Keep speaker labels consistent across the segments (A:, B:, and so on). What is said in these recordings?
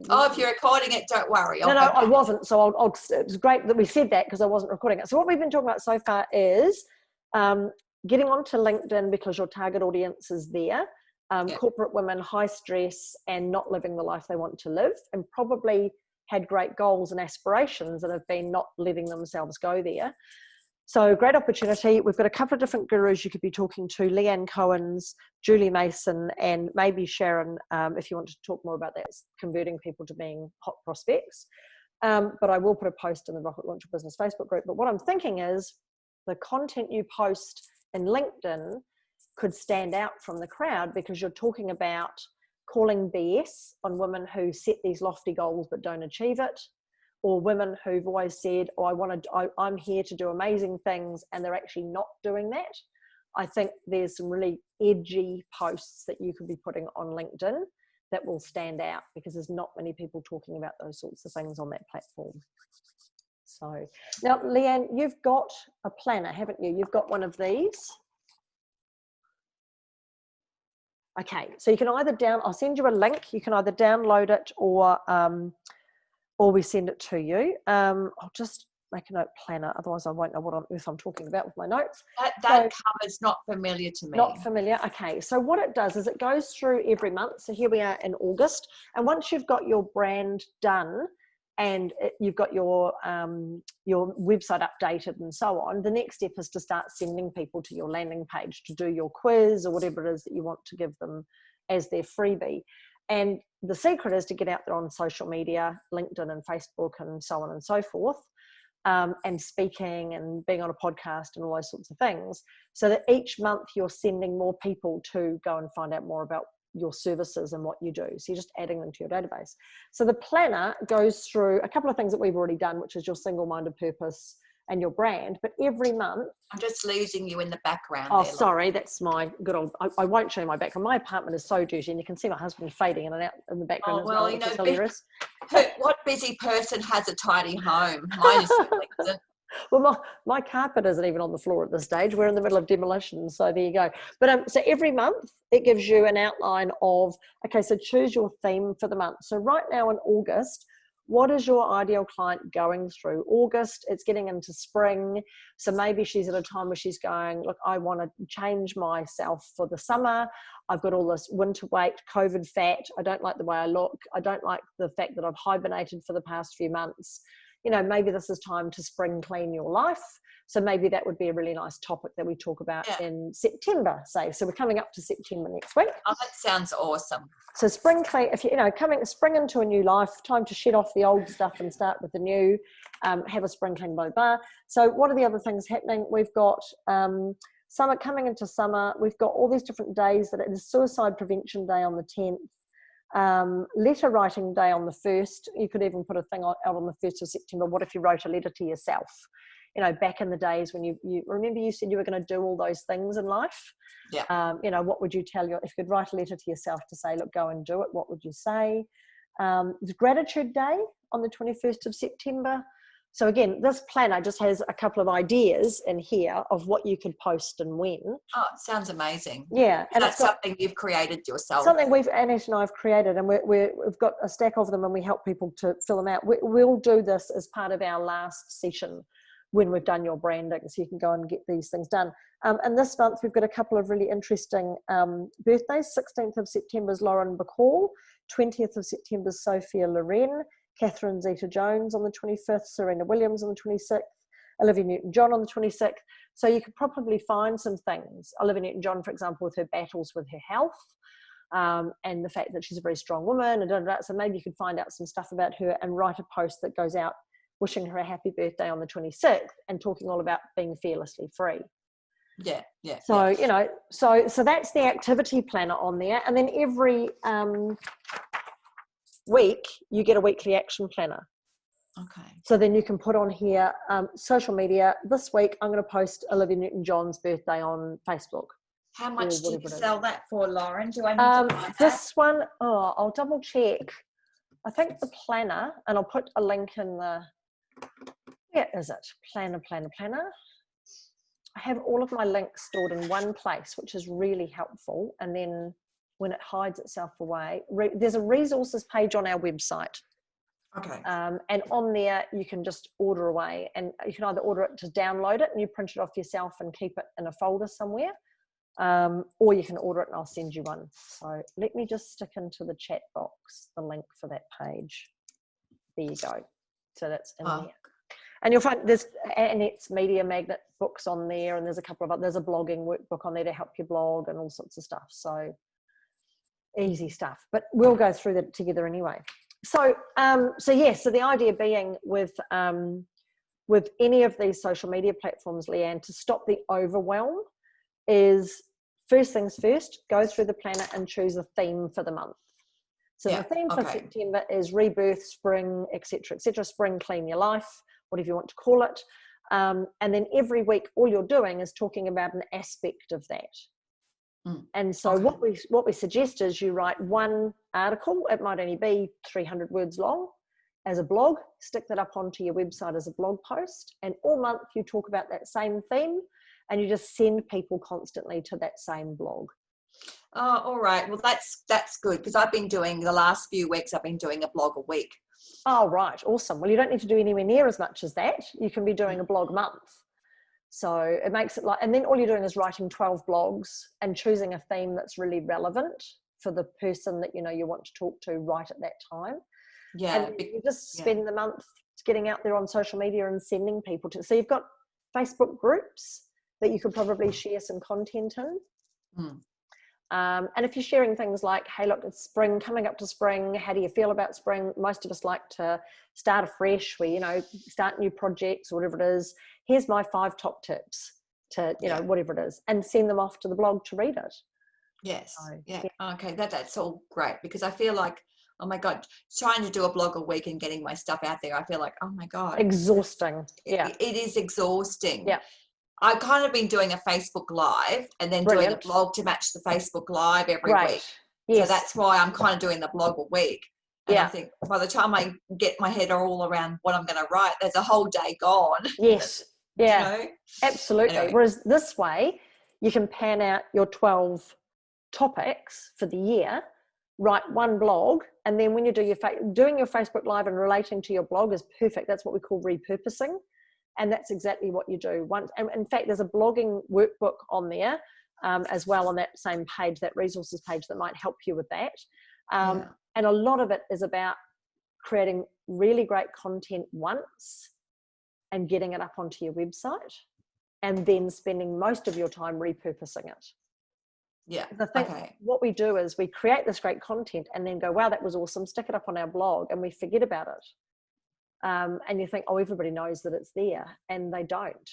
A: Oh, if you're recording it, don't worry.
B: No, I wasn't. So it was great that we said that because I wasn't recording it. So what we've been talking about so far is getting onto LinkedIn because your target audience is there. Corporate women, high stress, and not living the life they want to live, and probably had great goals and aspirations and have been not letting themselves go there. So great opportunity. We've got a couple of different gurus you could be talking to, Leanne Cohen's, Julie Mason, and maybe Sharon, if you want to talk more about that, converting people to being hot prospects. But I will put a post in the Rocket Launch Your Business Facebook group. But what I'm thinking is the content you post in LinkedIn could stand out from the crowd because you're talking about calling BS on women who set these lofty goals but don't achieve it, or women who've always said, oh, I'm here to do amazing things, and they're actually not doing that. I think there's some really edgy posts that you could be putting on LinkedIn that will stand out because there's not many people talking about those sorts of things on that platform. So now, Leanne, you've got a planner, haven't you? You've got one of these. Okay, so you can either I'll send you a link. You can either download it or we send it to you. I'll just make a note planner, otherwise I won't know what on earth I'm talking about with my notes.
A: That cover's not familiar to me.
B: Not familiar, okay. So what it does is it goes through every month. So here we are in August, and once you've got your brand done and you've got your website updated and so on, the next step is to start sending people to your landing page to do your quiz or whatever it is that you want to give them as their freebie. And the secret is to get out there on social media, LinkedIn and Facebook and so on and so forth, and speaking and being on a podcast and all those sorts of things, so that each month you're sending more people to go and find out more about your services and what you do. So you're just adding them to your database. So the planner goes through a couple of things that we've already done, which is your single-minded purpose and your brand, but every month.
A: I'm just losing you in the background.
B: Oh, sorry, that's my good old, I won't show you my background. My apartment is so dirty, and you can see my husband fading in and out in the background.
A: Oh, well,
B: you know,
A: what busy person has a tidy home? Mine is
B: well, my carpet isn't even on the floor at this stage. We're in the middle of demolition, so there you go. But so every month it gives you an outline of, okay, so choose your theme for the month. So right now in August, what is your ideal client going through? August, it's getting into spring. So maybe she's at a time where she's going, look, I want to change myself for the summer. I've got all this winter weight, COVID fat. I don't like the way I look. I don't like the fact that I've hibernated for the past few months. You know, maybe this is time to spring clean your life. So maybe that would be a really nice topic that we talk about in September, say. So we're coming up to September next week.
A: Oh, that sounds awesome.
B: So spring clean, if spring into a new life, time to shed off the old stuff and start with the new, have a spring clean, blah, blah. So what are the other things happening? We've got summer, coming into summer. We've got all these different days. That it is Suicide Prevention Day on the 10th. Letter writing day on the 1st. You could even put a thing out on the 1st of September. What if you wrote a letter to yourself? You know, back in the days when you remember you said you were going to do all those things in life.
A: Yeah.
B: You know, what would you tell if you could write a letter to yourself to say, look, go and do it? What would you say? It's Gratitude Day on the 21st of September. So again, this planner just has a couple of ideas in here of what you could post and when.
A: Oh, it sounds amazing.
B: Yeah.
A: And that's something you've created yourself.
B: Something Anish and I have created, and we've got a stack of them and we help people to fill them out. We'll do this as part of our last session when we've done your branding, so you can go and get these things done. And this month we've got a couple of really interesting birthdays. 16th of September is Lauren Bacall, 20th of September is Sophia Loren, Catherine Zeta-Jones on the 25th, Serena Williams on the 26th, Olivia Newton-John on the 26th. So you could probably find some things. Olivia Newton-John, for example, with her battles with her health, and the fact that she's a very strong woman, and so maybe you could find out some stuff about her and write a post that goes out wishing her a happy birthday on the 26th and talking all about being fearlessly free.
A: Yeah.
B: So, you know, so that's the activity planner on there. And then every week you get a weekly action planner.
A: Okay.
B: So then you can put on here, social media. This week I'm going to post Olivia Newton-John's birthday on Facebook.
A: How much do you sell that for, Lauren? Do I need to find
B: this one, I'll double check. I think the planner, and I'll put a link in the, where is it? Planner. I have all of my links stored in one place, which is really helpful. And then when it hides itself away, there's a resources page on our website.
A: Okay.
B: And on there, you can just order away, and you can either order it to download it and you print it off yourself and keep it in a folder somewhere, or you can order it and I'll send you one. So let me just stick into the chat box the link for that page. There you go. So that's in there. And you'll find there's Annette's Media Magnet books on there, and there's a couple of there's a blogging workbook on there to help you blog and all sorts of stuff. So easy stuff, but we'll go through that together anyway. So so the idea being with any of these social media platforms, Leanne, to stop the overwhelm is, first things first, go through the planner and choose a theme for the month. So the theme for September is rebirth, spring, etc., etc. Spring, clean your life, whatever you want to call it. And then every week, all you're doing is talking about an aspect of that. And so what we suggest is you write one article. It might only be 300 words long as a blog. Stick that up onto your website as a blog post. And all month you talk about that same theme, and you just send people constantly to that same blog.
A: Oh, all right. Well, that's good, because I've been doing, the last few weeks, I've been doing a blog a week.
B: Oh, right. Awesome. Well, you don't need to do anywhere near as much as that. You can be doing a blog month. So it makes it like, and then all you're doing is writing 12 blogs and choosing a theme that's really relevant for the person that, you know, you want to talk to right at that time.
A: Yeah.
B: And you just spend the month getting out there on social media and sending people to. So you've got Facebook groups that you could probably share some content in. And if you're sharing things like, hey, look, it's spring, coming up to spring, how do you feel about spring? Most of us like to start afresh, we, you know, start new projects or whatever it is. Here's my 5 top tips to, you know, whatever it is, and send them off to the blog to read it.
A: Yes. Okay. That's all great, because I feel like, oh my God, trying to do a blog a week and getting my stuff out there, I feel like, oh my God.
B: Exhausting.
A: It is exhausting.
B: Yeah.
A: I've kind of been doing a Facebook Live and then doing a blog to match the Facebook Live every week. Yes. So that's why I'm kind of doing the blog a week. And I think by the time I get my head all around what I'm going to write, there's a whole day gone.
B: Yes. Yeah,
A: you know?
B: Absolutely. Anyway. Whereas this way, you can pan out your 12 topics for the year, write one blog, and then when you do doing your Facebook Live and relating to your blog is perfect. That's what we call repurposing. And that's exactly what you do. And in fact, there's a blogging workbook on there as well on that same page, that resources page, that might help you with that. And a lot of it is about creating really great content once and getting it up onto your website, and then spending most of your time repurposing it.
A: Yeah.
B: What we do is we create this great content and then go, wow, that was awesome, stick it up on our blog, and we forget about it. And you think, oh, everybody knows that it's there, and they don't.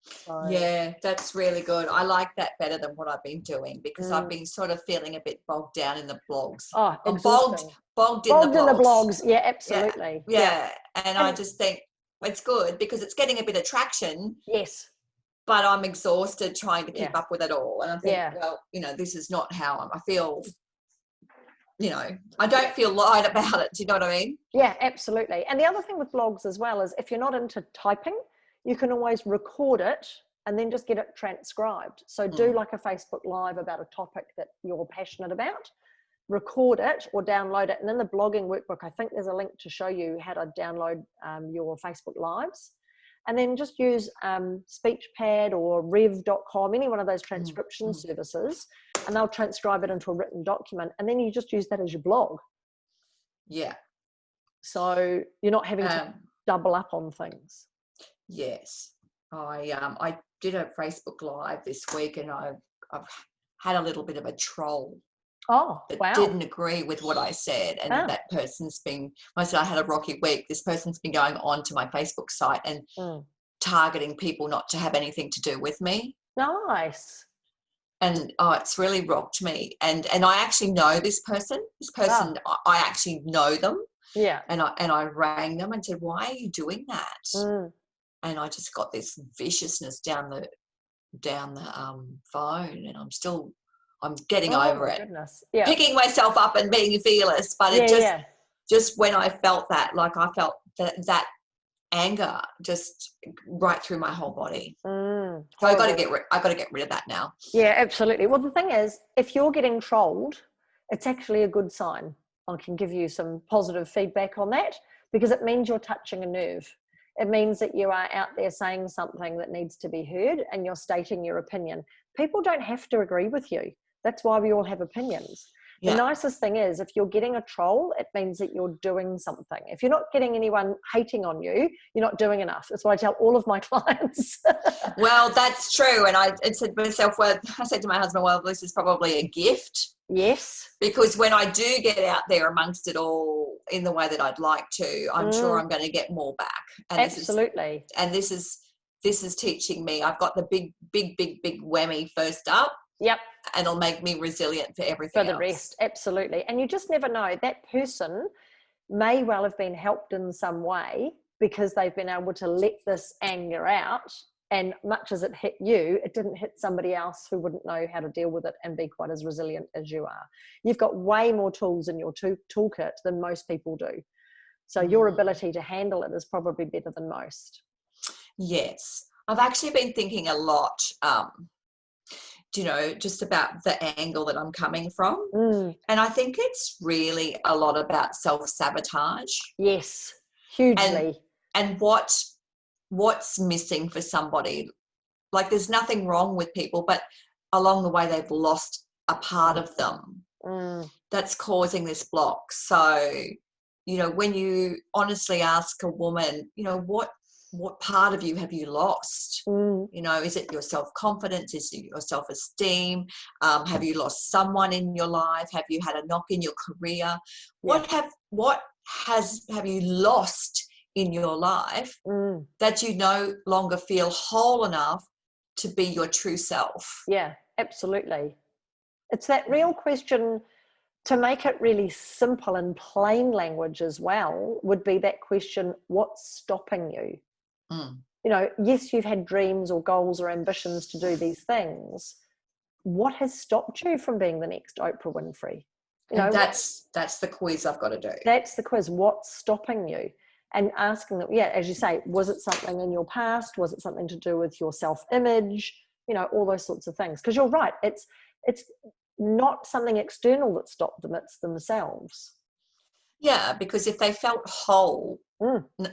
B: So,
A: yeah, that's really good. I like that better than what I've been doing, because I've been sort of feeling a bit bogged down in the blogs.
B: Oh,
A: bogged in the blogs.
B: Yeah, absolutely.
A: Yeah. And I just think it's good because it's getting a bit of traction.
B: Yes.
A: But I'm exhausted trying to keep up with it all. And I think, well, you know, this is not how I feel. You know, I don't feel light about it. Do you know what I mean?
B: Yeah, absolutely. And the other thing with blogs as well is, if you're not into typing, you can always record it and then just get it transcribed. So do like a Facebook Live about a topic that you're passionate about, record it or download it. And in the blogging workbook, I think there's a link to show you how to download your Facebook Lives. And then just use SpeechPad or rev.com, any one of those transcription services, and they'll transcribe it into a written document. And then you just use that as your blog. Yeah. So you're not having to double up on things.
A: Yes. I did a Facebook Live this week, and I've had a little bit of a troll.
B: Oh,
A: that didn't agree with what I said. And that person's been, I said I had a rocky week. This person's been going on to my Facebook site and targeting people not to have anything to do with me.
B: Nice.
A: And it's really rocked me. And I actually know this person. I actually know them.
B: Yeah.
A: And I rang them and said, why are you doing that? And I just got this viciousness down the phone, and I'm getting over it.
B: Goodness. Yeah.
A: Picking myself up and being fearless, but just when I felt that, like I felt that anger just right through my whole body. So I got to get rid of that now.
B: Yeah, absolutely. Well, the thing is, if you're getting trolled, it's actually a good sign. I can give you some positive feedback on that, because it means you're touching a nerve. It means that you are out there saying something that needs to be heard, and you're stating your opinion. People don't have to agree with you. That's why we all have opinions. The nicest thing is, if you're getting a troll, it means that you're doing something. If you're not getting anyone hating on you, you're not doing enough. That's what I tell all of my clients.
A: Well, that's true. And I said to myself, well, I said to my husband, well, this is probably a gift.
B: Yes.
A: Because when I do get out there amongst it all in the way that I'd like to, I'm sure I'm going to get more back. And
B: absolutely.
A: This is teaching me. I've got the big whammy first up.
B: Yep.
A: And it'll make me resilient for everything
B: for the rest. Absolutely. And you just never know. That person may well have been helped in some way because they've been able to let this anger out, and much as it hit you, it didn't hit somebody else who wouldn't know how to deal with it and be quite as resilient as you are. You've got way more tools in your toolkit than most people do. So your ability to handle it is probably better than most.
A: Yes. I've actually been thinking a lot, just about the angle that I'm coming from. And I think it's really a lot about self-sabotage.
B: Yes, hugely.
A: And what's missing for somebody. Like, there's nothing wrong with people, but along the way they've lost a part of them that's causing this block. So, when you honestly ask a woman, what part of you have you lost? Is it your self-confidence? Is it your self-esteem? Have you lost someone in your life? Have you had a knock in your career? What have you lost in your life that you no longer feel whole enough to be your true self?
B: Yeah, absolutely. It's that real question. To make it really simple and plain language as well would be that question, what's stopping you? Yes, you've had dreams or goals or ambitions to do these things. What has stopped you from being the next Oprah Winfrey?
A: And that's the quiz I've got to do.
B: That's the quiz. What's stopping you? And asking them, as you say, was it something in your past? Was it something to do with your self-image? All those sorts of things. Because you're right, it's not something external that stopped them, it's themselves.
A: Yeah, because if they felt whole,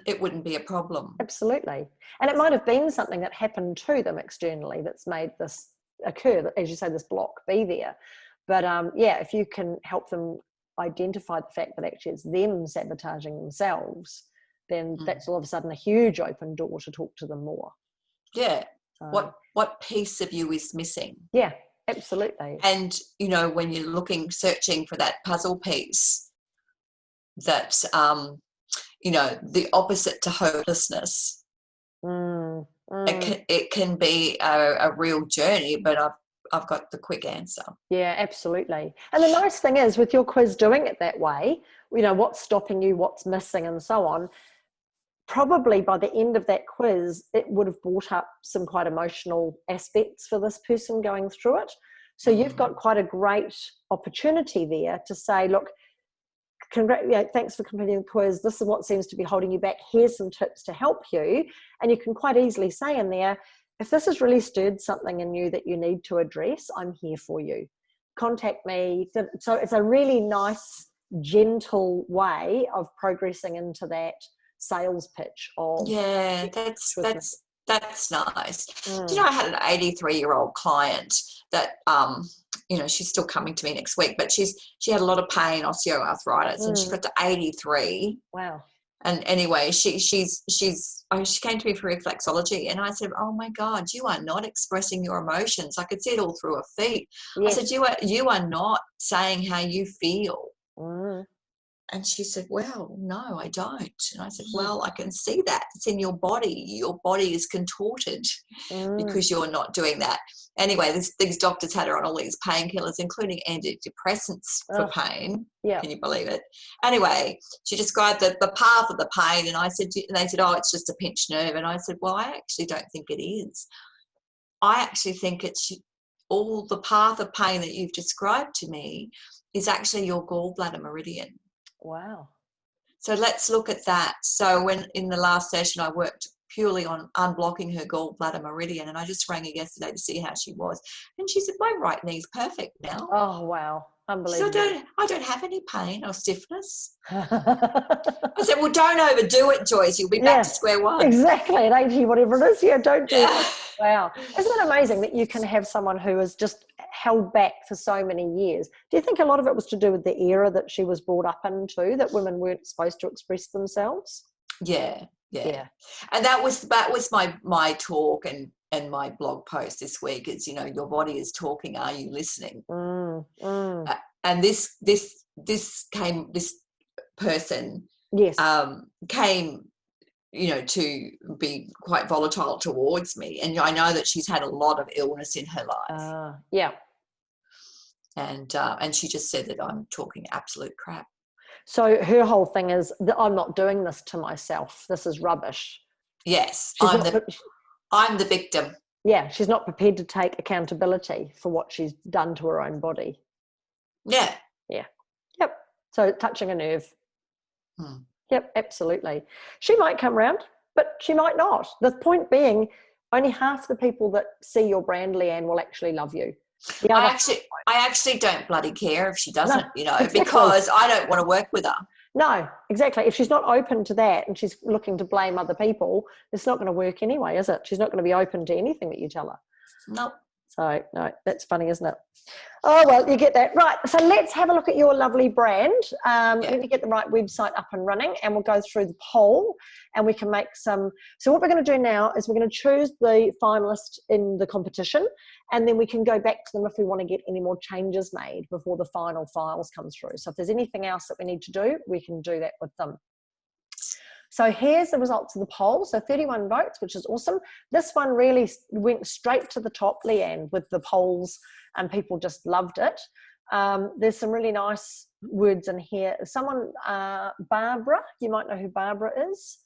A: it wouldn't be a problem.
B: Absolutely. And it might have been something that happened to them externally that's made this occur, as you say, this block be there. But if you can help them identify the fact that actually it's them sabotaging themselves, then that's all of a sudden a huge open door to talk to them more.
A: Yeah. So, what piece of you is missing?
B: Yeah, absolutely.
A: And, when you're searching for that puzzle piece, that's, the opposite to hopelessness. It can be a real journey, but I've got the quick answer.
B: Yeah, absolutely. And the nice thing is with your quiz doing it that way, what's stopping you, what's missing and so on, probably by the end of that quiz, it would have brought up some quite emotional aspects for this person going through it. So you've got quite a great opportunity there to say, look, thanks for completing the quiz. This is what seems to be holding you back. Here's some tips to help you. And you can quite easily say in there, if this has really stirred something in you that you need to address, I'm here for you. Contact me. So it's a really nice, gentle way of progressing into that sales pitch of
A: that's nice. Do I had an 83-year-old client that she's still coming to me next week, but she had a lot of pain, osteoarthritis, and she got to 83.
B: Wow.
A: And anyway, she came to me for reflexology, and I said, oh my God, you are not expressing your emotions. I could see it all through her feet. Yes. I said, you are not saying how you feel. And she said, well, no, I don't. And I said, well, I can see that. It's in your body. Your body is contorted because you're not doing that. Anyway, these doctors had her on all these painkillers, including antidepressants for pain. Yeah. Can you believe it? Anyway, she described the path of the pain, and they said, oh, it's just a pinched nerve. And I said, well, I actually don't think it is. I actually think it's all the path of pain that you've described to me is actually your gallbladder meridian.
B: Wow.
A: So let's look at that. So when in the last session I worked purely on unblocking her gallbladder meridian. And I just rang her yesterday to see how she was. And she said, my right knee's perfect now.
B: Oh, wow. Unbelievable.
A: So I don't have any pain or stiffness. I said, well, don't overdo it, Joyce. You'll be back to square one.
B: Exactly. At 80, whatever it is. Yeah, don't do that. Wow. Isn't it amazing that you can have someone who is just held back for so many years? Do you think a lot of it was to do with the era that she was brought up into, that women weren't supposed to express themselves?
A: Yeah. And that was my talk and my blog post this week is, your body is talking. Are you listening? And this person came, to be quite volatile towards me. And I know that she's had a lot of illness in her life. And she just said that I'm talking absolute crap.
B: So her whole thing is that I'm not doing this to myself. This is rubbish.
A: Yes, I'm the victim.
B: Yeah, she's not prepared to take accountability for what she's done to her own body.
A: Yeah.
B: Yep. So touching a nerve. Yep, absolutely. She might come round, but she might not. The point being, only half the people that see your brand, Leanne, will actually love you.
A: I actually don't bloody care if she doesn't, exactly. Because I don't want to work with her.
B: No, exactly. If she's not open to that and she's looking to blame other people, it's not going to work anyway, is it? She's not going to be open to anything that you tell her.
A: Nope.
B: So, no, that's funny, isn't it? Oh, well, you get that. Right, so let's have a look at your lovely brand. Let me get the right website up and running, and we'll go through the poll, and we can make some... So what we're going to do now is we're going to choose the finalist in the competition, and then we can go back to them if we want to get any more changes made before the final files come through. So if there's anything else that we need to do, we can do that with them. So here's the results of the poll. So 31 votes, which is awesome. This one really went straight to the top, Leanne, with the polls, and people just loved it. There's some really nice words in here. Someone, Barbara, you might know who Barbara is,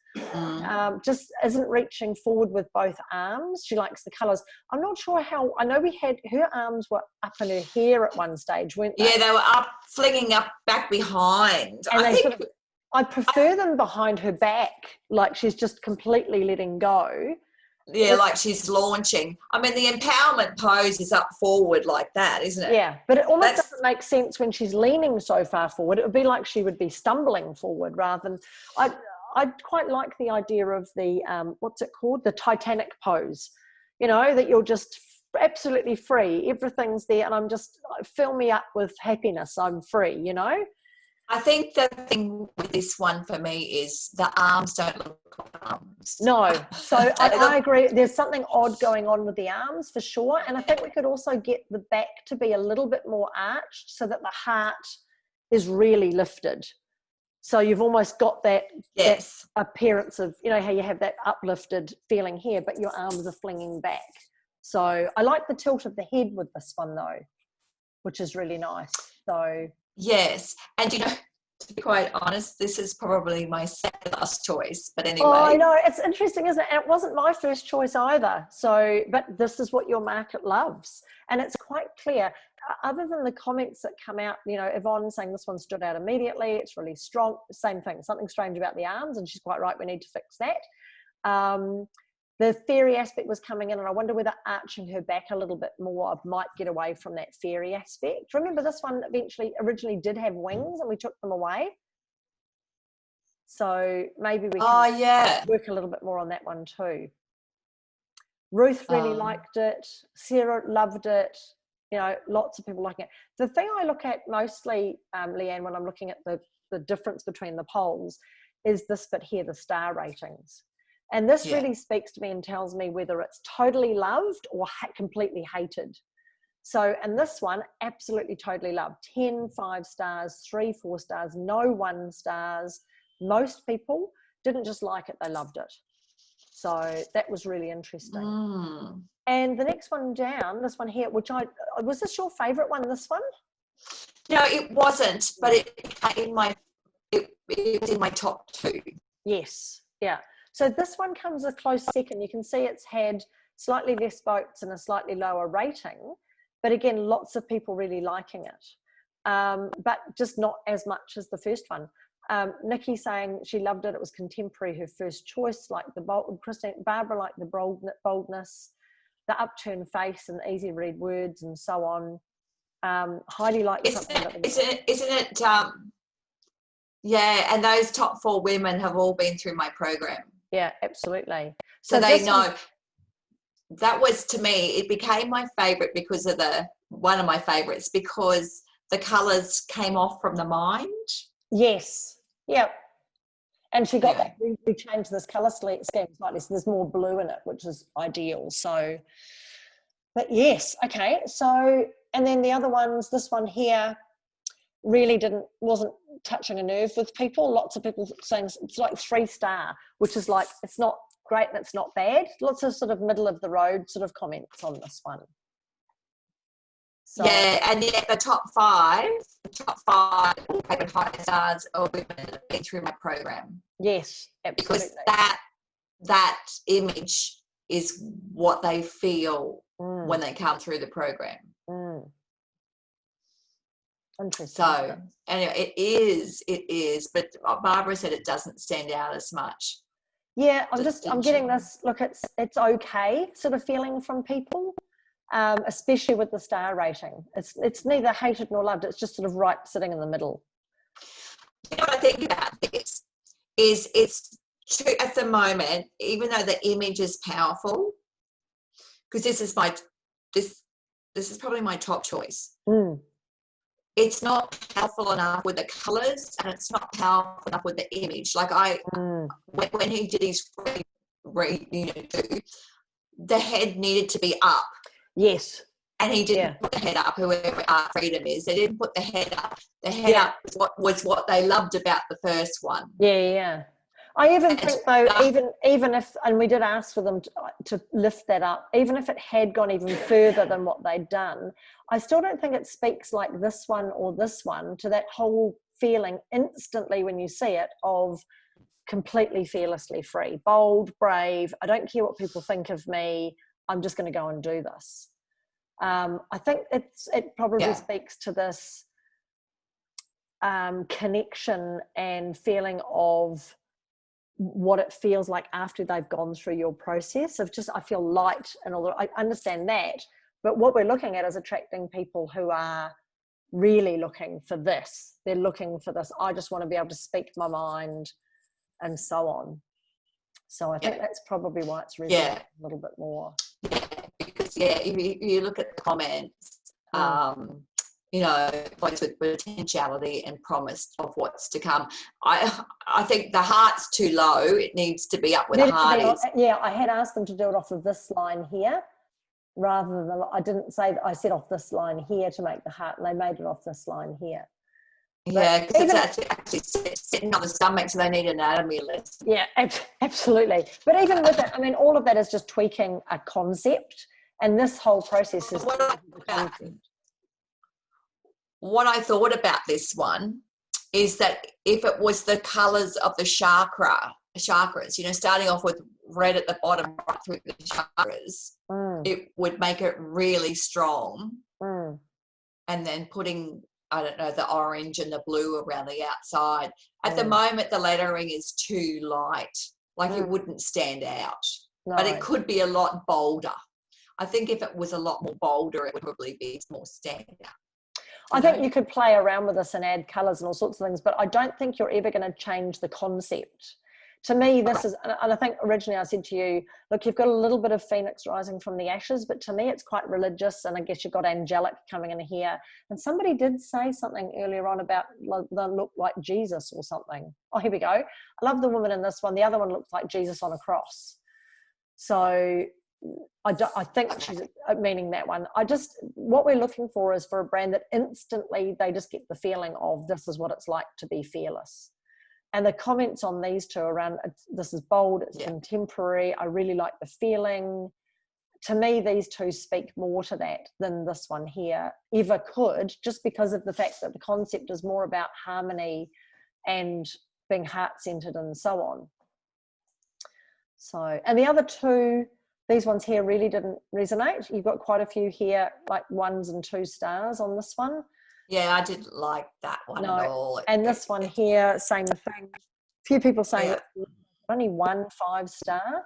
B: just isn't reaching forward with both arms. She likes the colours. I'm not sure how, I know we had, her arms were up in her hair at one stage, weren't they?
A: Yeah, they were up, flinging up back behind.
B: And I prefer them behind her back, like she's just completely letting go.
A: Yeah, like she's launching. I mean, the empowerment pose is up forward like that, isn't it?
B: Yeah, but it almost doesn't make sense when she's leaning so far forward. It would be like she would be stumbling forward rather than... I quite like the idea of the, what's it called? The Titanic pose, that you're just absolutely free. Everything's there and I'm just, fill me up with happiness. I'm free,
A: I think the thing with this one for me is the arms don't look like arms.
B: No, so I agree. There's something odd going on with the arms for sure. And I think we could also get the back to be a little bit more arched so that the heart is really lifted. So you've almost got that appearance of, how you have that uplifted feeling here, but your arms are flinging back. So I like the tilt of the head with this one though, which is really nice. So...
A: Yes, and to be quite honest, this is probably my second last choice, but anyway.
B: Oh, I know, it's interesting, isn't it? And it wasn't my first choice either. So, but this is what your market loves. And it's quite clear, other than the comments that come out, Yvonne saying this one stood out immediately, it's really strong, same thing, something strange about the arms, and she's quite right, we need to fix that. The fairy aspect was coming in, and I wonder whether arching her back a little bit more might get away from that fairy aspect. Remember, this one originally did have wings, and we took them away. So maybe we can work a little bit more on that one too. Ruth really liked it. Sarah loved it. Lots of people liking it. The thing I look at mostly, Leanne, when I'm looking at the difference between the polls is this bit here, the star ratings. And this really speaks to me and tells me whether it's totally loved or completely hated. So, and this one, absolutely totally loved. 10, 5 stars, 3, 4 stars, no 1 stars. Most people didn't just like it, they loved it. So that was really interesting. And the next one down, this one here, which was this your favourite one, this one?
A: No, it wasn't, but it was in my top 2.
B: Yes, yeah. So this one comes a close second. You can see it's had slightly less votes and a slightly lower rating, but again, lots of people really liking it, but just not as much as the first one. Nikki saying she loved it. It was contemporary, her first choice. Like the bold, Barbara liked the boldness, the upturned face and easy read words and so on. Heidi liked something.
A: Isn't it? Yeah, and those top 4 women have all been through my program.
B: Yeah, absolutely.
A: So they know. That was, to me, it became my favourite because of one of my favourites, because the colours came off from the mind.
B: Yes. Yep. And she got that. We changed this colour scheme slightly, so there's more blue in it, which is ideal. So, but yes, okay. So, and then the other ones, this one here really wasn't touching a nerve with people. Lots of people saying it's like 3-star, which is like, it's not great and it's not bad. Lots of sort of middle of the road sort of comments on this one. So,
A: yeah, and yet the top five favorite high stars are women that have been through my program.
B: Yes, absolutely.
A: Because that image is what they feel when they come through the program.
B: Interesting.
A: So anyway, it is, but Barbara said it doesn't stand out as much.
B: Yeah, I'm getting this, look, it's okay sort of feeling from people, especially with the star rating. It's neither hated nor loved, it's just sort of right sitting in the middle.
A: You know what I think about this is it's true at the moment, even though the image is powerful, because this is probably my top choice. It's not powerful enough with the colours, and it's not powerful enough with the image. Like when he did his the head needed to be up.
B: Yes.
A: And he didn't put the head up, whoever Art Freedom is. They didn't put the head up. The head up was what they loved about the first one.
B: Yeah. I even think though, even if, and we did ask for them to lift that up, even if it had gone even further than what they'd done, I still don't think it speaks like this one or this one to that whole feeling instantly when you see it of completely fearlessly free, bold, brave. I don't care what people think of me. I'm just going to go and do this. I think it probably speaks to this connection and feeling of what it feels like after they've gone through your process of just, I feel light and all that. I understand that, but what we're looking at is attracting people who are really looking for this. They're looking for this. I just want to be able to speak my mind and so on. So I think that's probably why it's resonating a little bit more.
A: Yeah, because if you look at the comments, points with potentiality and promise of what's to come. I think the heart's too low. It needs to be up where the heart is.
B: Yeah, I had asked them to do it off of this line here, rather than, I didn't say that, I said off this line here to make the heart, and they made it off this line here.
A: Yeah, because it's actually sitting on the stomach, so they need an anatomy lesson.
B: Yeah, absolutely. But even with it, I mean, all of that is just tweaking a concept, and this whole process is
A: what I thought about this one is that if it was the colours of the chakras, starting off with red at the bottom right through the chakras, it would make it really strong. And then putting, I don't know, the orange and the blue around the outside. At the moment, the lettering is too light. Like it wouldn't stand out. No. But it could be a lot bolder. I think if it was a lot more bolder, it would probably be more standout.
B: I think you could play around with this and add colours and all sorts of things, but I don't think you're ever going to change the concept. To me, this is, and I think originally I said to you, look, you've got a little bit of Phoenix rising from the ashes, but to me it's quite religious, and I guess you've got angelic coming in here. And somebody did say something earlier on about they look like Jesus or something. Oh, here we go. I love the woman in this one. The other one looks like Jesus on a cross. So I think she's meaning that one. What we're looking for is for a brand that instantly they just get the feeling of this is what it's like to be fearless. And the comments on these two around, this is bold, it's contemporary, I really like the feeling. To me, these two speak more to that than this one here ever could, just because of the fact that the concept is more about harmony and being heart-centered and so on. So, and the other two, these ones here really didn't resonate. You've got quite a few here, like 1s and 2 stars on this one.
A: Yeah, I didn't like that one at all.
B: And this one here, same thing. A few people saying only 1 5-star.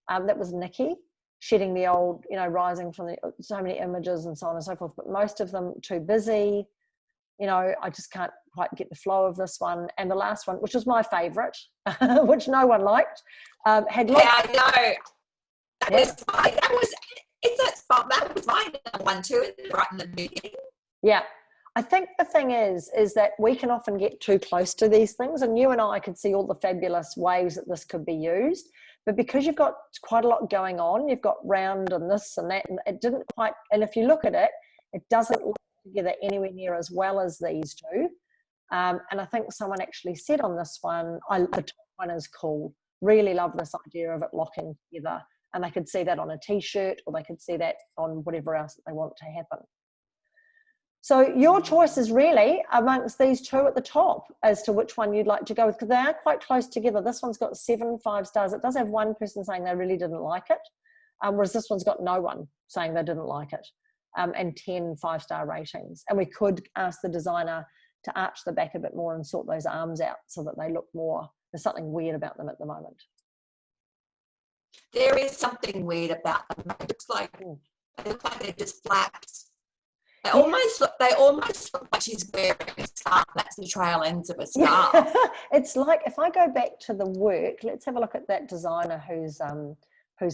B: That was Nikki, shedding the old, rising from so many images and so on and so forth. But most of them too busy. I just can't quite get the flow of this one. And the last one, which was my favourite, which no one liked, had lots.
A: Yeah, I know. That was my number one too, right in the beginning.
B: Yeah. I think the thing is that we can often get too close to these things, and you and I could see all the fabulous ways that this could be used. But because you've got quite a lot going on, you've got round and this and that, and it didn't quite, and if you look at it, it doesn't look together anywhere near as well as these do. And I think someone actually said on this one, the top one is cool. Really love this idea of it locking together. And they could see that on a t-shirt, or they could see that on whatever else that they want to happen. So your choice is really amongst these two at the top as to which one you'd like to go with, because they are quite close together. This one's got 7 5-stars. It does have one person saying they really didn't like it, whereas this one's got no one saying they didn't like it, and 10 5-star ratings. And we could ask the designer to arch the back a bit more and sort those arms out so that they look more, there's something weird about them at the moment.
A: There is something weird about them. It looks like they're just flaps. They almost look like she's wearing a scarf. That's the trail ends of a scarf.
B: Yeah. It's like, if I go back to the work, let's have a look at that designer who's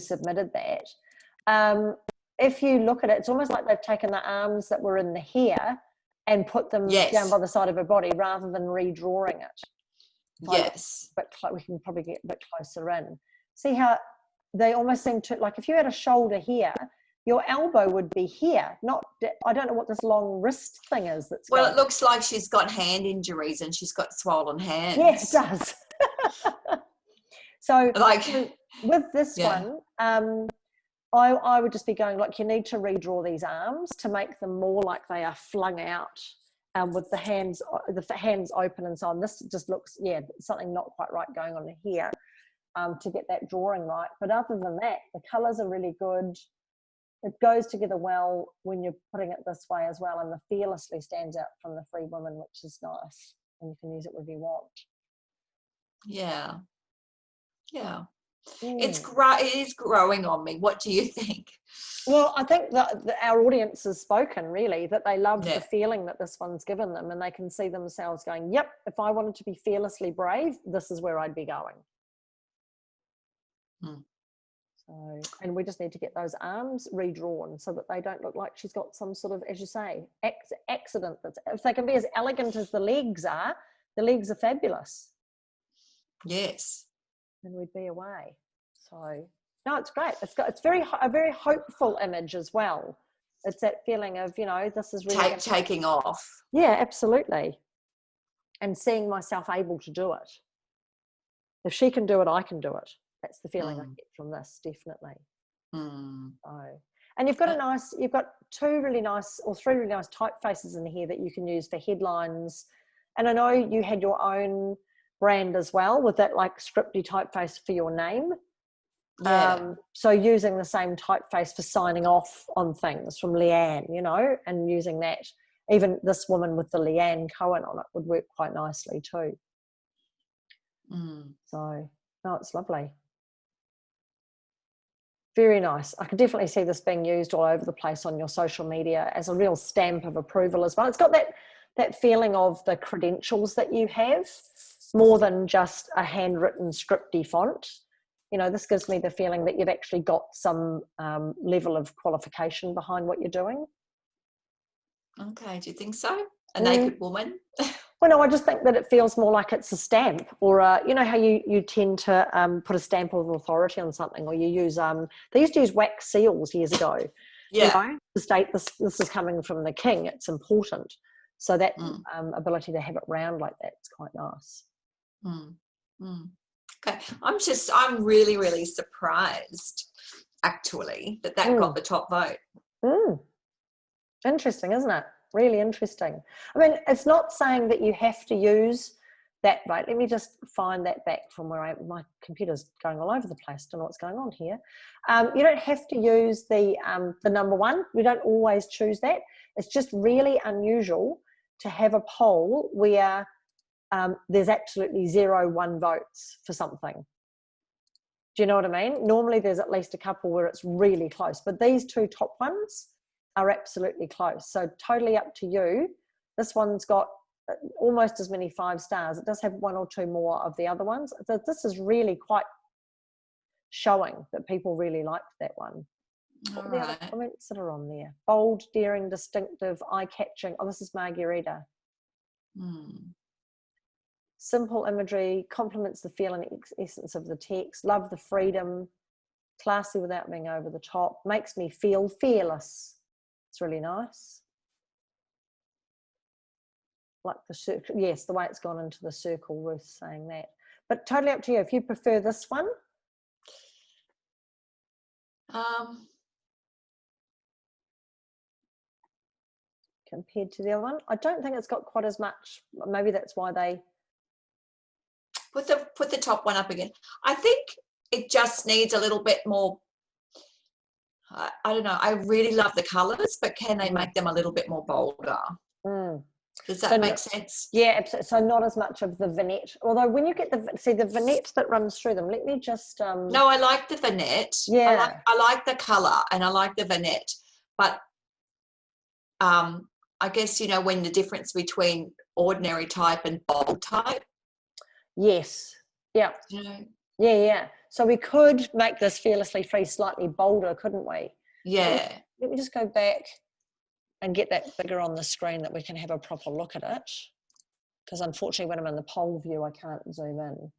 B: submitted that. If you look at it, it's almost like they've taken the arms that were in the hair and put them down by the side of her body rather than redrawing it.
A: Yes.
B: But we can probably get a bit closer in. See how they almost seem to, like if you had a shoulder here, your elbow would be here, not, I don't know what this long wrist thing is.
A: It looks like she's got hand injuries and she's got swollen hands.
B: Yes, it does. So with this one, I would just be going, like, you need to redraw these arms to make them more like they are flung out, with the hands open and so on. This just looks, something not quite right going on here, to get that drawing right. But other than that, the colours are really good. It goes together well when you're putting it this way as well, and the fearlessly stands out from the Free Women, which is nice, and you can use it wherever you want.
A: Yeah. It is growing on me. What do you think?
B: Well, I think that our audience has spoken, really, that they love the feeling that this one's given them, and they can see themselves going, yep, if I wanted to be fearlessly brave, this is where I'd be going. So, and we just need to get those arms redrawn so that they don't look like she's got some sort of, as you say, accident. If they can be as elegant as the legs are fabulous.
A: Yes.
B: And we'd be away. So, no, it's great. It's a very hopeful image as well. It's that feeling of, this is really
A: taking off.
B: Yeah, absolutely. And seeing myself able to do it. If she can do it, I can do it. That's the feeling I get from this, definitely. So, and you've got 3 really nice typefaces in here that you can use for headlines. And I know you had your own brand as well with that like scripty typeface for your name. Yeah. So using the same typeface for signing off on things from Leanne, and using that, even this woman with the Leanne Cohen on it would work quite nicely too. So, no, it's lovely. Very nice. I can definitely see this being used all over the place on your social media as a real stamp of approval as well. It's got that feeling of the credentials that you have more than just a handwritten scripty font. This gives me the feeling that you've actually got some level of qualification behind what you're doing.
A: Okay, do you think so? A naked woman?
B: Well, no, I just think that it feels more like it's a stamp, or how you tend to put a stamp of authority on something, or you use they used to use wax seals years ago. To state this is coming from the king. It's important. So that ability to have it round like that is quite nice.
A: Okay, I'm really, really surprised actually that got the top vote.
B: Interesting, isn't it? Really interesting. I mean, it's not saying that you have to use that vote. Let me just find that back from where my computer's going all over the place. Don't know what's going on here. You don't have to use the number one. We don't always choose that. It's just really unusual to have a poll where there's absolutely 0-1 votes for something. Do you know what I mean? Normally there's at least a couple where it's really close, but these two top ones are absolutely close. So totally up to you. This one's got almost as many 5 stars. It does have 1 or 2 more of the other ones. So this is really quite showing that people really liked that one.
A: All
B: What are the other comments that are on there? Bold, daring, distinctive, eye-catching. Oh, this is Margarita. Simple imagery, complements the feel and essence of the text. Love the freedom. Classy without being over the top. Makes me feel fearless. It's really nice. Like the circle. Yes, the way it's gone into the circle, Ruth's saying that. But totally up to you. If you prefer this one. Compared to the other one. I don't think it's got quite as much. Maybe that's why they...
A: Put the top one up again. I think it just needs a little bit more, I don't know, I really love the colours, but can they make them a little bit more bolder? Does that make sense?
B: Yeah, absolutely. So not as much of the vignette. Although when you get the vignette that runs through them, let me just...
A: No, I like the vignette.
B: Yeah.
A: I like the colour and I like the vignette. But I guess, you know, when the difference between ordinary type and bold type.
B: Yes. Yeah.
A: You know?
B: Yeah. So we could make this Fearlessly Free slightly bolder, couldn't we?
A: Yeah.
B: Let me just go back and get that bigger on the screen that we can have a proper look at it. Because unfortunately, when I'm in the poll view, I can't zoom in.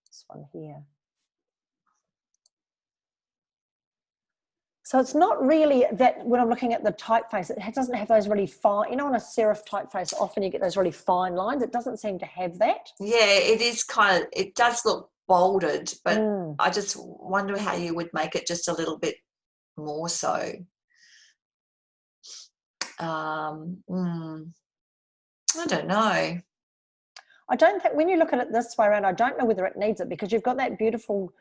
B: This one here. So it's not really that when I'm looking at the typeface, it doesn't have those really fine, you know, on a serif typeface, often you get those really fine lines. It doesn't seem to have that.
A: Yeah, it is kind of, it does look bolded, but I just wonder how you would make it just a little bit more so. I don't know.
B: I don't think, when you look at it this way around, I don't know whether it needs it, because you've got that beautiful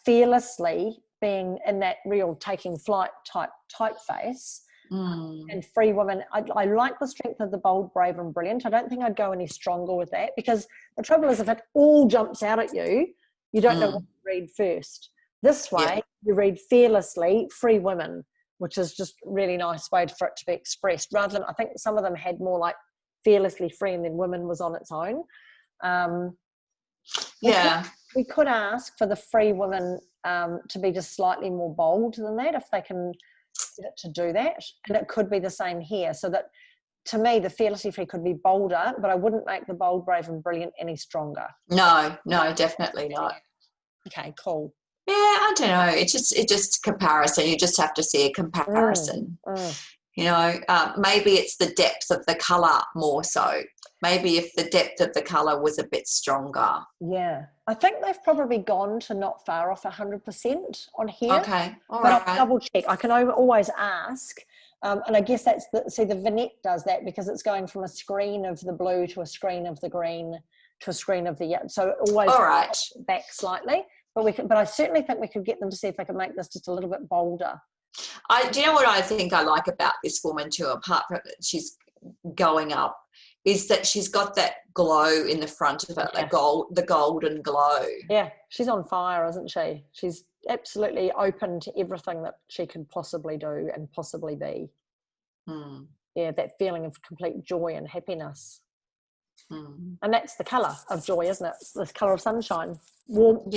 B: Fearlessly being in that real taking flight typeface, and Free Women. I like the strength of the bold, brave and brilliant. I don't think I'd go any stronger with that, because the trouble is if it all jumps out at you, you don't know what to read first. This way, you read Fearlessly Free Women, which is just a really nice way for it to be expressed, rather than, I think some of them had more like Fearlessly Free and then Women was on its own. We could ask for the Free Women to be just slightly more bold than that, if they can get it to do that. And it could be the same here, so that to me the Fearlessly Free could be bolder, but I wouldn't make the bold, brave and brilliant any stronger.
A: No, definitely not.
B: Okay, cool.
A: Yeah, I don't know. It's just comparison. You just have to see a comparison. You know, maybe it's the depth of the colour more so. Maybe if the depth of the colour was a bit stronger.
B: Yeah. I think they've probably gone to not far off 100% on here.
A: Okay, all
B: right.
A: But
B: I'll double check. I can always ask. And I guess that's the vignette does that, because it's going from a screen of the blue to a screen of the green to a screen of the yellow. So it always back slightly. But I certainly think we could get them to see if they can make this just a little bit bolder.
A: Do you know what I think I like about this woman too, apart from that she's going up, is that she's got that glow in the front of it, the golden glow. Yeah,
B: she's on fire, isn't she? She's absolutely open to everything that she can possibly do and possibly be. Yeah, that feeling of complete joy and happiness. And that's the colour of joy, isn't it? It's the colour of sunshine. Warmth.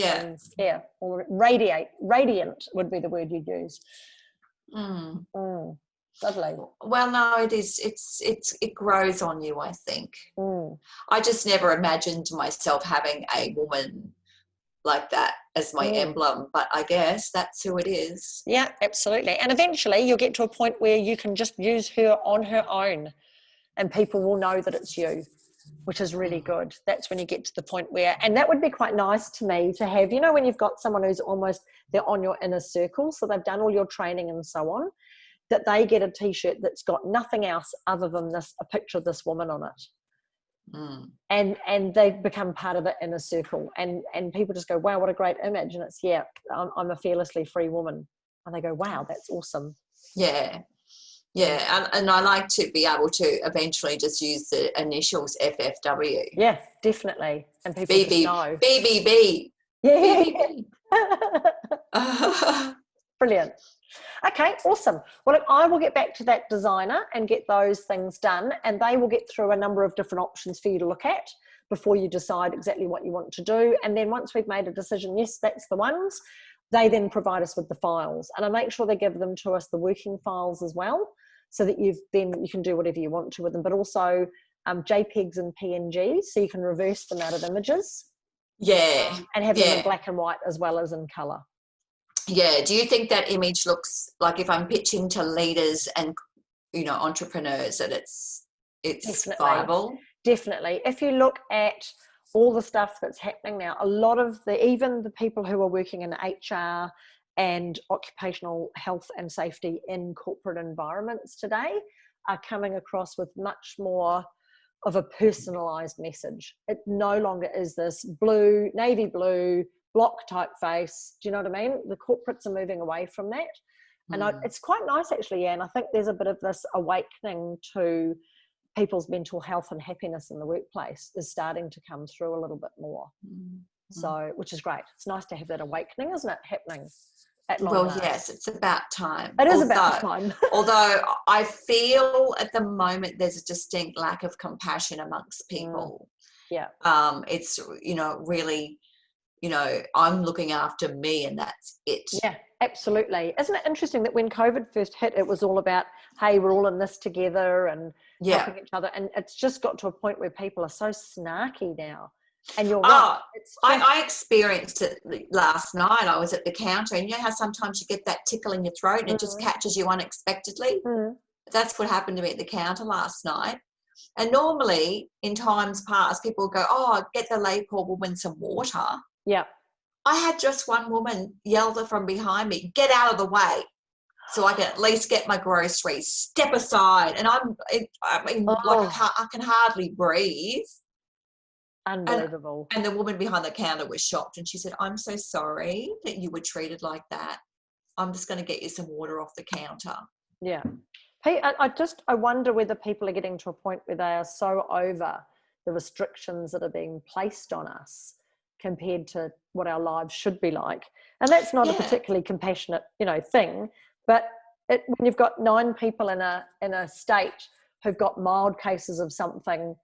B: Yeah. Or radiant would be the word you'd use. Lovely.
A: Well, no, it is. It grows on you, I think. I just never imagined myself having a woman like that as my emblem, but I guess that's who it is.
B: Yeah, absolutely. And eventually you'll get to a point where you can just use her on her own and people will know that it's you, which is really good. That's when you get to the point where, and that would be quite nice to me to have, you know, when you've got someone who's almost, they're on your inner circle, so they've done all your training and so on, that they get a t-shirt that's got nothing else other than this, a picture of this woman on it. And they become part of the inner circle, and people just go, wow, what a great image. And it's, I'm a fearlessly free woman. And they go, wow, that's awesome.
A: Yeah. Yeah, and I like to be able to eventually just use the initials FFW.
B: Yeah, definitely. And people just know.
A: BBB.
B: Yeah.
A: BBB.
B: Brilliant. Okay, awesome. Well, look, I will get back to that designer and get those things done, and they will get through a number of different options for you to look at before you decide exactly what you want to do. And then once we've made a decision, yes, that's the ones, they then provide us with the files. And I make sure they give them to us, the working files as well, so that you can do whatever you want to with them, but also JPEGs and PNGs, so you can reverse them out of images.
A: Yeah.
B: And have them in black and white as well as in colour.
A: Yeah. Do you think that image looks like, if I'm pitching to leaders and, entrepreneurs, that it's
B: Definitely.
A: viable?
B: Definitely. If you look at all the stuff that's happening now, a lot of even the people who are working in HR and occupational health and safety in corporate environments today are coming across with much more of a personalized message. It no longer is this blue, navy blue, block typeface. Do you know what I mean? The corporates are moving away from that. And it's quite nice, actually, and I think there's a bit of this awakening to people's mental health and happiness in the workplace is starting to come through a little bit more. So, which is great. It's nice to have that awakening, isn't it, happening at long last?
A: Yes, it's about time.
B: It is about time.
A: Although I feel at the moment there's a distinct lack of compassion amongst people.
B: Yeah.
A: It's, really, I'm looking after me and that's it.
B: Yeah, absolutely. Isn't it interesting that when COVID first hit, it was all about, hey, we're all in this together and helping each other. And it's just got to a point where people are so snarky now. And you're right.
A: I experienced it last night. I was at the counter, and you know how sometimes you get that tickle in your throat and it just catches you unexpectedly? That's what happened to me at the counter last night. And normally, in times past, people would go, oh, get the lay poor woman some water.
B: Yeah.
A: I had just one woman yell from behind me, get out of the way so I can at least get my groceries, step aside. And I can hardly breathe.
B: Unbelievable.
A: And the woman behind the counter was shocked, and she said, I'm so sorry that you were treated like that. I'm just going to get you some water off the counter.
B: Yeah. Hey, I wonder whether people are getting to a point where they are so over the restrictions that are being placed on us compared to what our lives should be like. And that's not a particularly compassionate, thing, but when you've got 9 people in a state who've got mild cases of something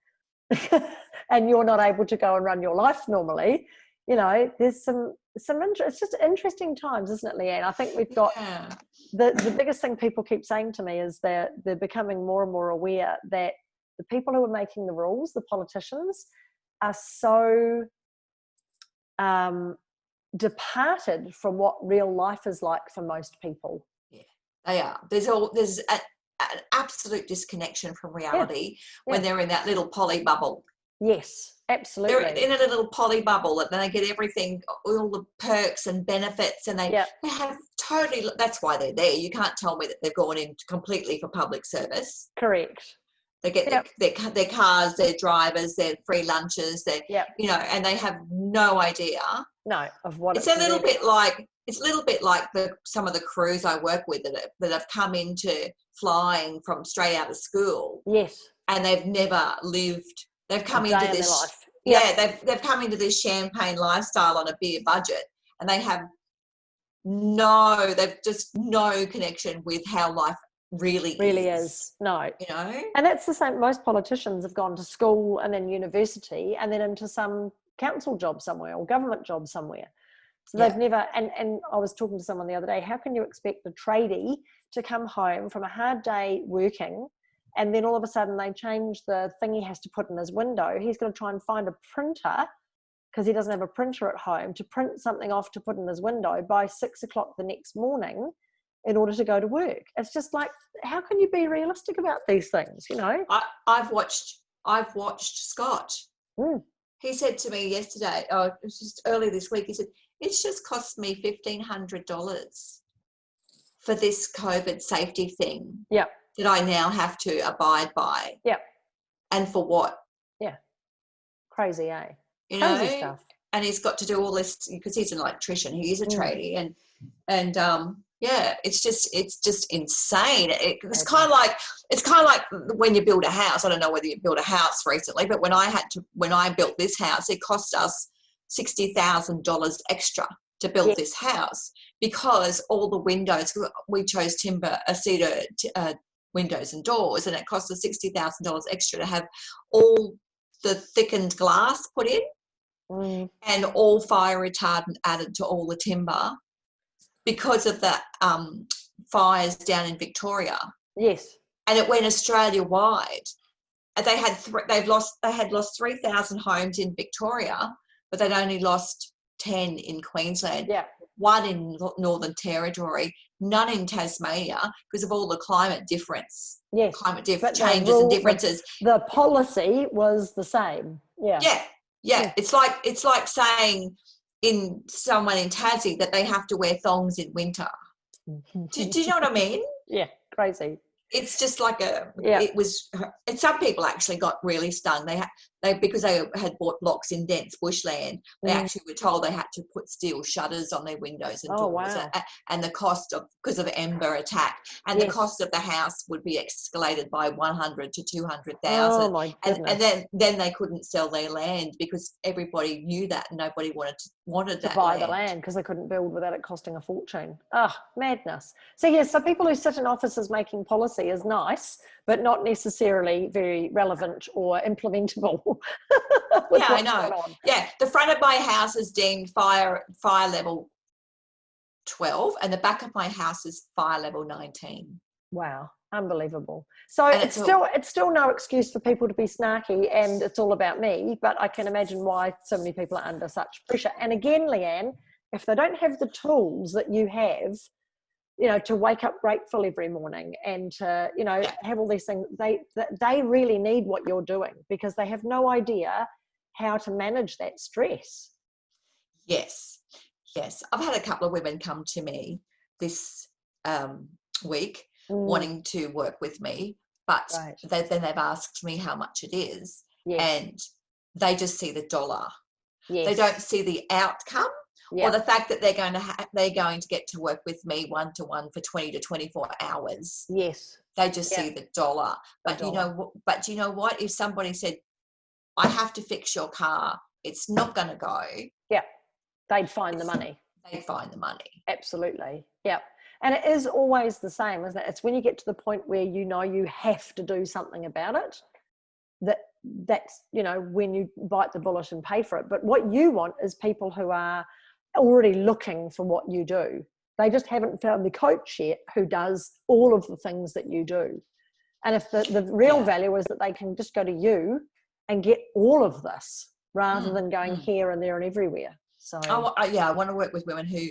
B: and you're not able to go and run your life normally, there's some it's just interesting times, isn't it, Leanne? I think we've got the biggest thing people keep saying to me is that they're becoming more and more aware that the people who are making the rules, the politicians, are so departed from what real life is like for most people.
A: Yeah, they are. There's an absolute disconnection from reality when they're in that little poly bubble.
B: Yes, absolutely.
A: They're in a little poly bubble, and they get everything, all the perks and benefits, and they have totally. That's why they're there. You can't tell me that they've gone in completely for public service.
B: Correct.
A: They get their cars, their drivers, their free lunches, and they have no idea.
B: No, of what
A: it's a little bit like. It's a little bit like some of the crews I work with that have come into flying from straight out of school.
B: Yes.
A: And they've never lived. They've come into this. Life. Yeah, they've come into this champagne lifestyle on a beer budget, and they've just no connection with how life really is.
B: No. And that's the same. Most politicians have gone to school and then university and then into some council job somewhere or government job somewhere. So they've never, and I was talking to someone the other day, how can you expect a tradie to come home from a hard day working and then all of a sudden they change the thing he has to put in his window? He's going to try and find a printer because he doesn't have a printer at home to print something off to put in his window by 6 o'clock the next morning in order to go to work. It's just like, how can you be realistic about these things,
A: I've watched Scott. He said to me yesterday, it was just earlier this week, he said, it's just cost me $1,500 for this COVID safety thing that I now have to abide by.
B: Yeah.
A: And for what?
B: Yeah. Crazy, eh? Crazy stuff.
A: And he's got to do all this because he's an electrician. He is a tradie, and Yeah, it's just insane. It's kind of like when you build a house. I don't know whether you built a house recently, but when I built this house, it cost us $60,000 extra to build this house, because all the windows, we chose cedar windows and doors, and it cost us $60,000 extra to have all the thickened glass put in and all fire retardant added to all the timber, because of the fires down in Victoria.
B: Yes.
A: And it went Australia wide. And they had lost 3,000 homes in Victoria, but they'd only lost 10 in Queensland.
B: Yeah.
A: 1 in Northern Territory, none in Tasmania, because of all the climate difference.
B: Yes.
A: Changes and differences.
B: The policy was the same. Yeah.
A: Yeah. It's like saying in someone in Tassie that they have to wear thongs in winter. Do you know what I mean?
B: Yeah, crazy.
A: It's just like it was, and some people actually got really stung. Because they had bought blocks in dense bushland, they actually were told they had to put steel shutters on their windows and doors.
B: Wow.
A: And the cost because of ember attack, and the cost of the house would be escalated by 100 to 200,000.
B: Oh my goodness.
A: And then they couldn't sell their land because everybody knew that and nobody wanted
B: to
A: that
B: buy
A: land.
B: the land because they couldn't build without it costing a fortune. Madness. So people who sit in offices making policy is nice, but not necessarily very relevant or implementable.
A: Yeah, I know. Yeah, the front of my house is deemed fire level 12, and the back of my house is fire level 19.
B: Wow, unbelievable. So it's still no excuse for people to be snarky and it's all about me, but I can imagine why so many people are under such pressure. And again, Leanne, if they don't have the tools that you have, to wake up grateful every morning and to, have all these things, they really need what you're doing, because they have no idea how to manage that stress.
A: Yes. I've had a couple of women come to me this week wanting to work with me, but then they've asked me how much it is, and they just see the dollar. Yes. They don't see the outcome. Or the fact that they're going to get to work with me 1-to-1 for 20 to 24 hours.
B: Yes.
A: They just see the dollar. But you know what? If somebody said, I have to fix your car, it's not going to go.
B: Yeah. They'd find the money.
A: They'd find the money.
B: Absolutely. Yeah. And it is always the same, isn't it? It's when you get to the point where you have to do something about it, that's when you bite the bullet and pay for it. But what you want is people who are already looking for what you do. They just haven't found the coach yet who does all of the things that you do. And if the real value is that they can just go to you and get all of this rather than going here and there and everywhere. So
A: I want to work with women who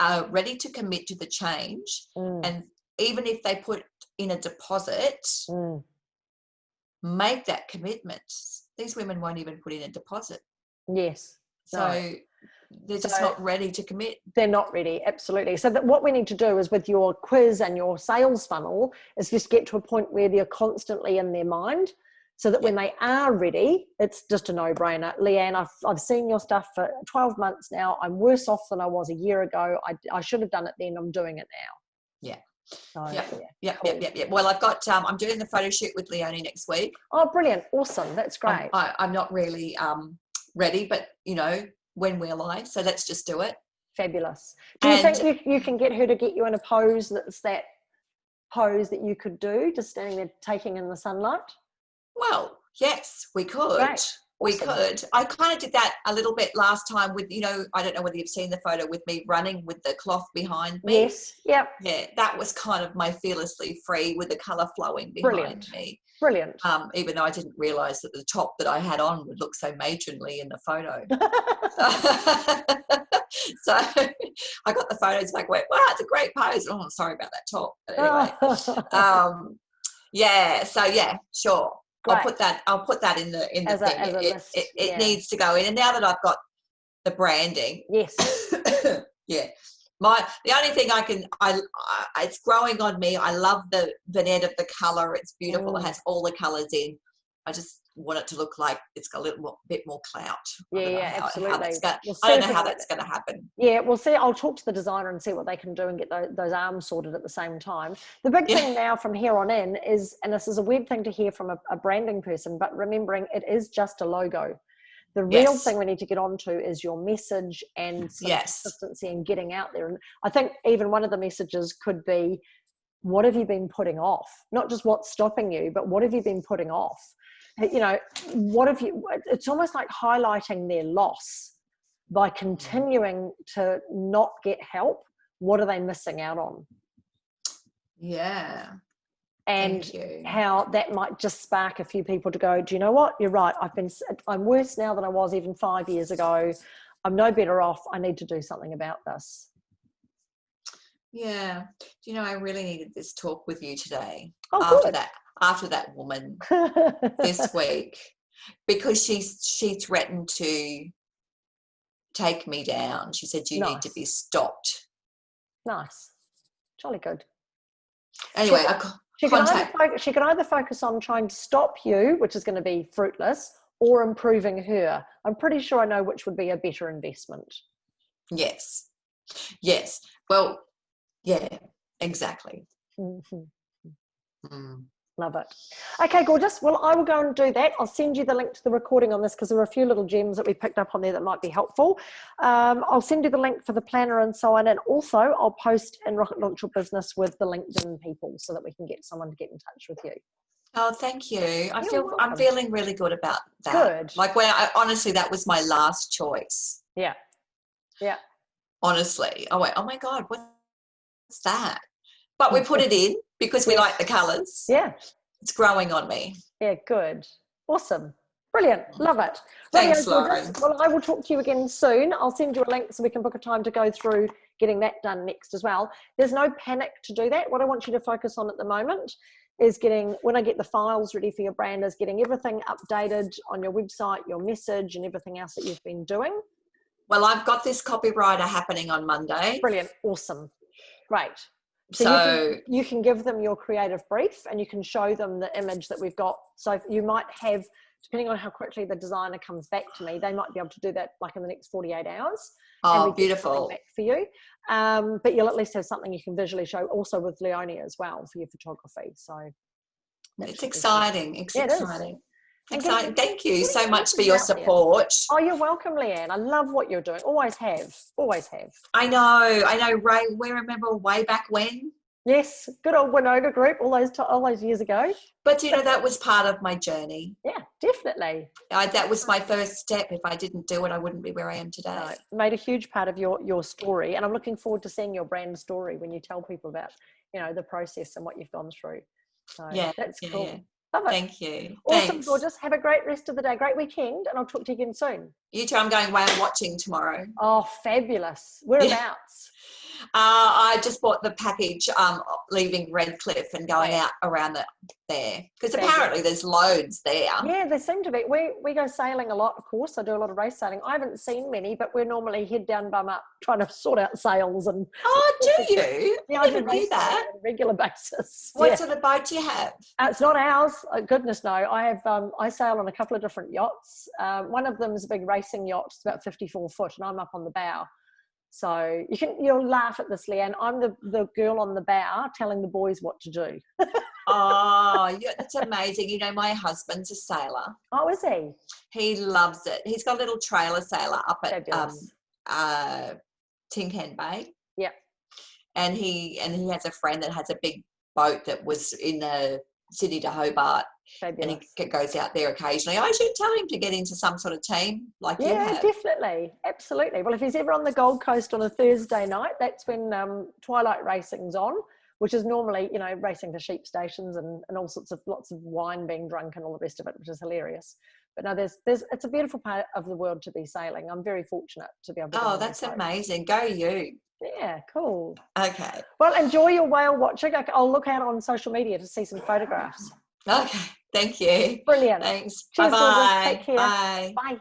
A: are ready to commit to the change, and even if they put in a deposit, make that commitment. These women won't even put in a deposit.
B: Yes.
A: So they're just not ready to commit.
B: They're not ready, absolutely. So what we need to do is, with your quiz and your sales funnel, is just get to a point where they're constantly in their mind, so that when they are ready, it's just a no-brainer. Leanne, I've seen your stuff for 12 months now. I'm worse off than I was a year ago. I should have done it then. I'm doing it now.
A: Yeah.
B: So,
A: Yeah. Well, I've got, I'm doing the photo shoot with Leonie next week.
B: Oh, brilliant. Awesome. That's great.
A: I'm not really ready, but when will I? So let's just do it.
B: Fabulous. Do you think you can get her to get you in a pose that's that pose that you could do, just standing there taking in the sunlight?
A: Well, yes, we could.
B: Great.
A: We could. I kind of did that a little bit last time with, I don't know whether you've seen the photo with me running with the cloth behind me.
B: Yes. Yep.
A: Yeah, that was kind of my fearlessly free with the colour flowing behind me.
B: Brilliant.
A: Even though I didn't realise that the top that I had on would look so matronly in the photo. So I got the photos back, went, wow, it's a great pose. Oh, I'm sorry about that top. But anyway. Sure. Great. I'll put that in the thing. It needs to go in. And now that I've got the branding.
B: Yes.
A: Yeah. The only thing it's growing on me. I love the vignette of the colour. It's beautiful. It has all the colours in. I just want it to look like it's got a little bit more clout.
B: Yeah, absolutely.
A: I don't know how that's going to happen.
B: Yeah, we'll see. I'll talk to the designer and see what they can do and get those arms sorted at the same time. The big thing now from here on in is, and this is a weird thing to hear from a branding person, but remembering it is just a logo. The real thing we need to get onto is your message and some consistency and getting out there. And I think even one of the messages could be, what have you been putting off? Not just what's stopping you, but what have you been putting off? You know, it's almost like highlighting their loss by continuing to not get help. What are they missing out on?
A: Yeah.
B: And how that might just spark a few people to go, do you know what? You're right. I'm worse now than I was even 5 years ago. I'm no better off. I need to do something about this.
A: Yeah. Do you know, I really needed this talk with you today.
B: Oh,
A: after that woman this week, because she threatened to take me down. She said, you need to be stopped.
B: Nice. Jolly good.
A: Anyway,
B: she can either focus on trying to stop you, which is going to be fruitless, or improving her. I'm pretty sure I know which would be a better investment.
A: Yes. Well, yeah, exactly.
B: Love it. Okay, gorgeous. Well, I will go and do that. I'll send you the link to the recording on this because there are a few little gems that we picked up on there that might be helpful. I'll send you the link for the planner and so on. And also I'll post in Rocket Launch Your Business with the LinkedIn people so that we can get someone to get in touch with you.
A: Oh, thank you. I'm feeling really good about that. Good. Like honestly, that was my last choice.
B: Yeah.
A: Honestly. I went, oh my God, what's that? But we put it in because we like the colours.
B: Yeah.
A: It's growing on me.
B: Yeah, good. Awesome. Brilliant. Love it.
A: Thanks, Lauren.
B: Well, I will talk to you again soon. I'll send you a link so we can book a time to go through getting that done next as well. There's no panic to do that. What I want you to focus on at the moment is when I get the files ready for your brand, is getting everything updated on your website, your message and everything else that you've been doing.
A: Well, I've got this copywriter happening on Monday.
B: Brilliant. Awesome. Great. So you can give them your creative brief and you can show them the image that we've got. So you might have, depending on how quickly the designer comes back to me, they might be able to do that like in the next 48 hours.
A: Oh, beautiful.
B: Back for you. But you'll at least have something you can visually show also with Leonie as well for your photography. So
A: it's exciting. Exciting. Thank you so much for
B: your
A: support.
B: Oh, you're welcome, Leanne. I love what you're doing. Always have.
A: I know. Ray, we remember way back when.
B: Yes, good old Winoga group all those years ago.
A: But that was part of my journey.
B: Yeah, definitely.
A: That was my first step. If I didn't do it, I wouldn't be where I am today.
B: No, it made a huge part of your story, and I'm looking forward to seeing your brand story when you tell people about the process and what you've gone through. So that's cool.
A: Yeah.
B: Love it.
A: Thank you.
B: Awesome,
A: Thanks.
B: gorgeous. Have a great rest of the day. Great weekend, and I'll talk to you again soon.
A: You too. I'm going whale watching tomorrow.
B: Oh, fabulous. Whereabouts?
A: I just bought the package leaving Redcliffe and going out around there because apparently there's loads there.
B: Yeah, there seem to be. We go sailing a lot, of course. I do a lot of race sailing. I haven't seen many, but we're normally head down, bum up, trying to sort out sails. And
A: oh, do you?
B: Yeah,
A: I never knew that.
B: On a regular basis.
A: What sort of boat do you have?
B: It's not ours. Oh, goodness, no. I have. I sail on a couple of different yachts. One of them is a big racing yacht. It's about 54 foot, and I'm up on the bow. So you'll laugh at this, Leanne. I'm the girl on the bow telling the boys what to do.
A: Oh, yeah, that's amazing. My husband's a sailor.
B: Oh, is he?
A: He loves it. He's got a little trailer sailor up at Tin Can Bay.
B: Yeah.
A: And he has a friend that has a big boat that was in the Sydney to Hobart. Fabulous. And he goes out there occasionally. I should tell him to get into some sort of team like you have.
B: Yeah, definitely. Absolutely. Well, if he's ever on the Gold Coast on a Thursday night, that's when Twilight Racing's on, which is normally, racing to sheep stations and all sorts of lots of wine being drunk and all the rest of it, which is hilarious. But no, it's a beautiful part of the world to be sailing. I'm very fortunate to be able to.
A: Oh, that's amazing. Go you.
B: Yeah, cool.
A: Okay.
B: Well, enjoy your whale watching. I'll look out on social media to see some photographs.
A: Okay. Thank you.
B: Brilliant.
A: Thanks.
B: Cheers,
A: bye-bye.
B: Take care.
A: Bye.
B: Bye.